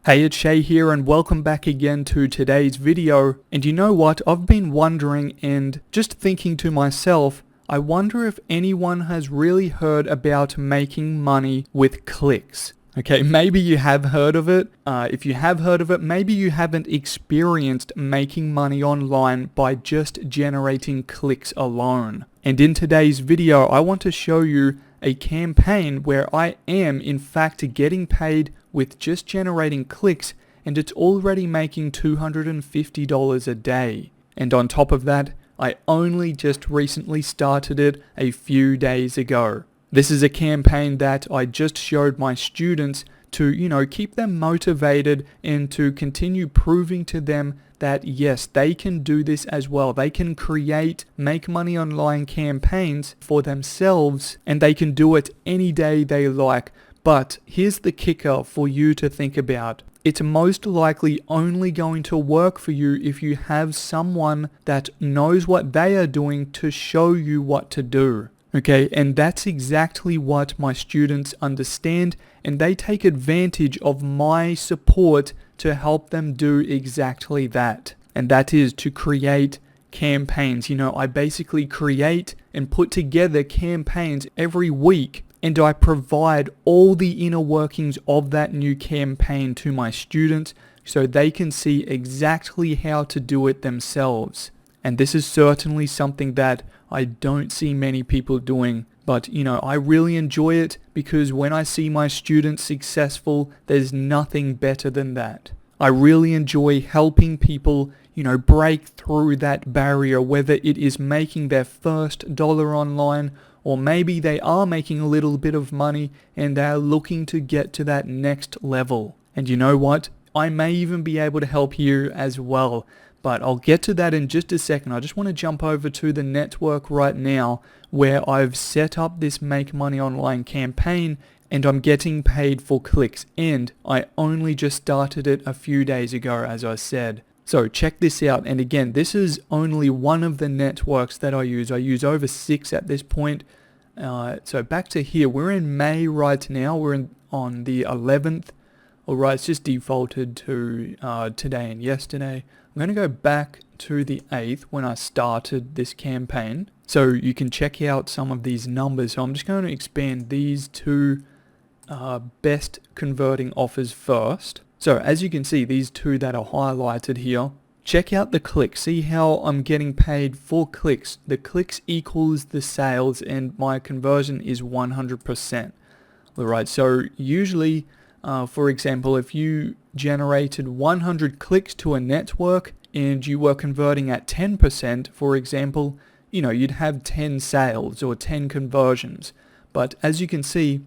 Hey, it's Shay here and welcome back again to today's video. And you know what? I've been wondering and just thinking to myself, I wonder if anyone has really heard about making money with clicks. Okay, maybe you have heard of it. If you have heard of it, maybe you haven't experienced making money online by just generating clicks alone. And in today's video, I want to show you a campaign where I am in fact getting paid with just generating clicks, and it's already making $250 a day. And on top of that, I only just recently started it a few days ago. This is a campaign that I just showed my students to, keep them motivated and to continue proving to them that yes, they can do this as well. They can create, make money online campaigns for themselves, and they can do it any day they like. But here's the kicker for you to think about. It's most likely only going to work for you if you have someone that knows what they are doing to show you what to do. Okay, and that's exactly what my students understand, and they take advantage of my support to help them do exactly that. And that is to create campaigns. I basically create and put together campaigns every week, and I provide all the inner workings of that new campaign to my students so they can see exactly how to do it themselves. And this is certainly something that I don't see many people doing, but I really enjoy it because when I see my students successful, there's nothing better than that. I really enjoy helping people, break through that barrier, whether it is making their first dollar online, or maybe they are making a little bit of money and they're looking to get to that next level. And you know what? I may even be able to help you as well. But I'll get to that in just a second. I just want to jump over to the network right now where I've set up this Make Money Online campaign and I'm getting paid for clicks. And I only just started it a few days ago, as I said. So check this out. And again, this is only one of the networks that I use. I use over 6 at this point. So back to here. We're in May right now. We're on the 11th. Alright, it's just defaulted to today and yesterday. I'm going to go back to the 8th when I started this campaign. So you can check out some of these numbers. So I'm just going to expand these two best converting offers first. So as you can see, these two that are highlighted here, check out the clicks. See how I'm getting paid for clicks. The clicks equals the sales and my conversion is 100%. Alright, so usually for example, if you generated 100 clicks to a network and you were converting at 10%, for example, you'd have 10 sales or 10 conversions. But as you can see,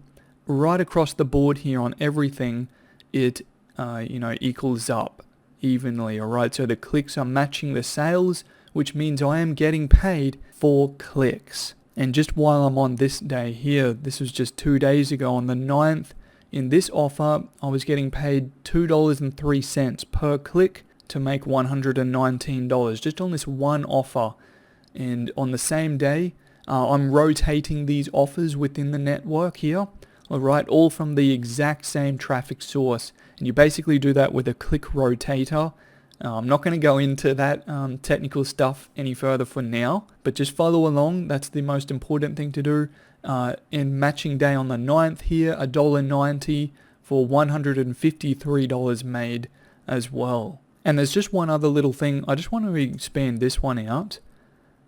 right across the board here on everything, it, equals up evenly, alright? So the clicks are matching the sales, which means I am getting paid for clicks. And just while I'm on this day here, this was just 2 days ago on the 9th, in this offer, I was getting paid $2.03 per click to make $119 just on this one offer. And on the same day, I'm rotating these offers within the network here, alright, all from the exact same traffic source. And you basically do that with a click rotator. I'm not going to go into that technical stuff any further for now, but just follow along. That's the most important thing to do. In matching day on the 9th here, $1.90 for $153 made as well. And there's just one other little thing. I just want to expand this one out,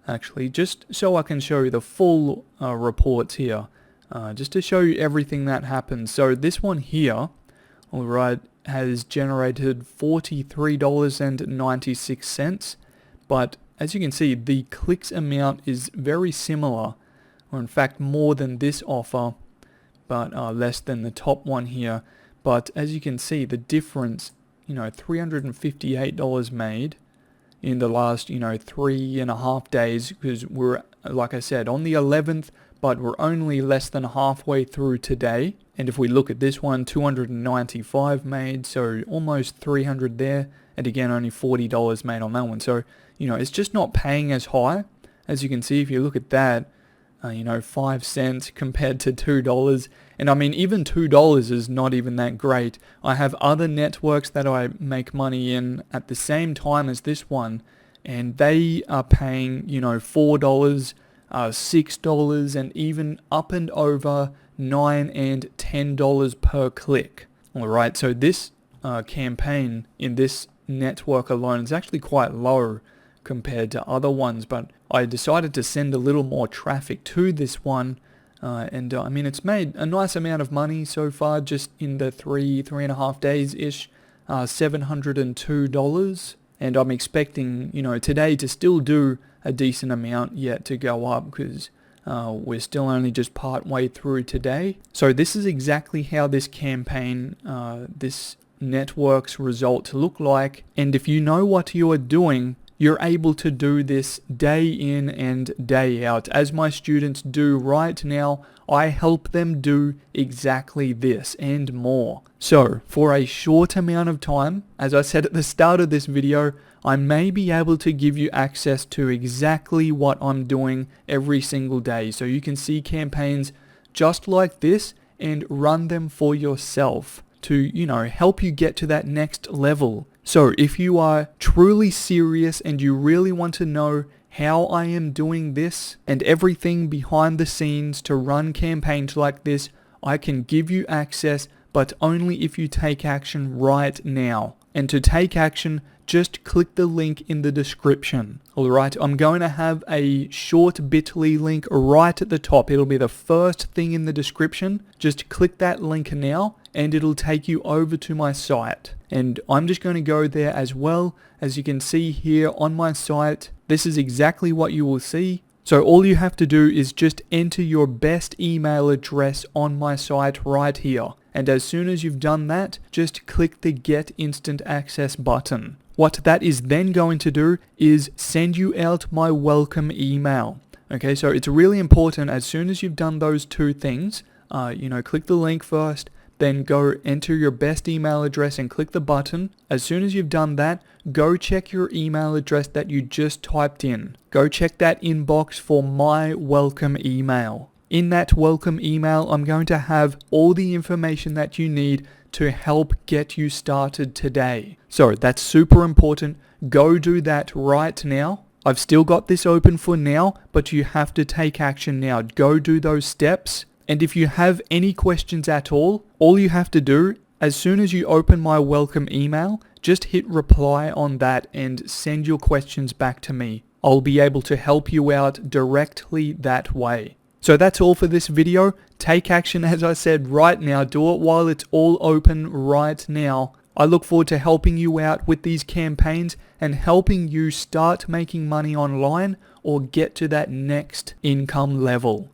actually, just so I can show you the full reports here, just to show you everything that happens. So this one here, alright, has generated $43.96, but as you can see, the clicks amount is very similar, or in fact more than this offer, but less than the top one here. But as you can see, the difference, $358 made in the last, 3.5 days, because we're, like I said, on the 11th, but we're only less than halfway through today. And if we look at this one, 295 made, so almost 300 there, and again only $40 made on that one. So it's just not paying as high. As you can see, if you look at that, 5 cents compared to $2. And I mean, even $2 is not even that great. I have other networks that I make money in at the same time as this one, and they are paying, $4, $6, and even up and over $9 and $10 per click. Alright, so this campaign in this network alone is actually quite low compared to other ones, but I decided to send a little more traffic to this one, and I mean, it's made a nice amount of money so far, just in the three and a half days ish, $702, and I'm expecting today to still do a decent amount yet to go up, because we're still only just part way through today. So this is exactly how this campaign, this network's results look like, and if you know what you are doing, you're able to do this day in and day out. As my students do right now, I help them do exactly this and more. So for a short amount of time, as I said at the start of this video, I may be able to give you access to exactly what I'm doing every single day. So you can see campaigns just like this and run them for yourself to, help you get to that next level. So if you are truly serious and you really want to know how I am doing this and everything behind the scenes to run campaigns like this, I can give you access, but only if you take action right now. And to take action, just click the link in the description. Alright, I'm going to have a short bit.ly link right at the top. It'll be the first thing in the description. Just click that link now and it'll take you over to my site. And I'm just going to go there as well. As you can see here on my site, this is exactly what you will see. So all you have to do is just enter your best email address on my site right here. And as soon as you've done that, just click the Get Instant Access button. What that is then going to do is send you out my welcome email. Okay, so it's really important as soon as you've done those two things, click the link first, then go enter your best email address and click the button. As soon as you've done that, go check your email address that you just typed in. Go check that inbox for my welcome email. In that welcome email, I'm going to have all the information that you need to help get you started today. So that's super important. Go do that right now. I've still got this open for now, but you have to take action now. Go do those steps. And if you have any questions at all you have to do, as soon as you open my welcome email, just hit reply on that and send your questions back to me. I'll be able to help you out directly that way. So that's all for this video. Take action, as I said, right now. Do it while it's all open right now. I look forward to helping you out with these campaigns and helping you start making money online or get to that next income level.